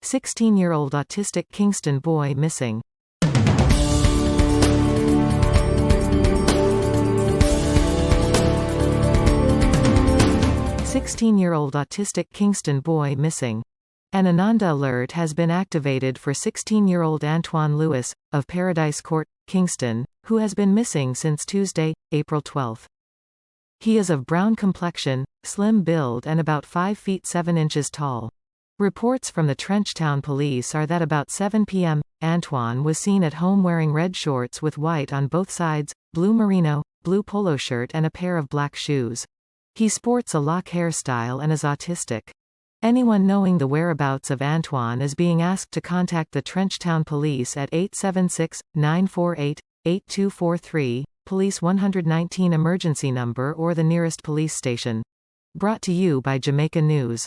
16-year-old autistic Kingston boy missing. 16-year-old autistic Kingston boy missing. An Ananda Alert has been activated for 16-year-old Antwone Lewis, of Paradise Court, Kingston, who has been missing since Tuesday, April 12. He is of brown complexion, slim build and about 5 feet 7 inches tall. Reports from the Trenchtown police are that about 7 p.m., Antwone was seen at home wearing red shorts with white on both sides, blue merino, blue polo shirt and a pair of black shoes. He sports a lock hairstyle and is autistic. Anyone knowing the whereabouts of Antwone is being asked to contact the Trenchtown Police at 876-948-8243, Police 119 emergency number or the nearest police station. Brought to you by Jamaica News.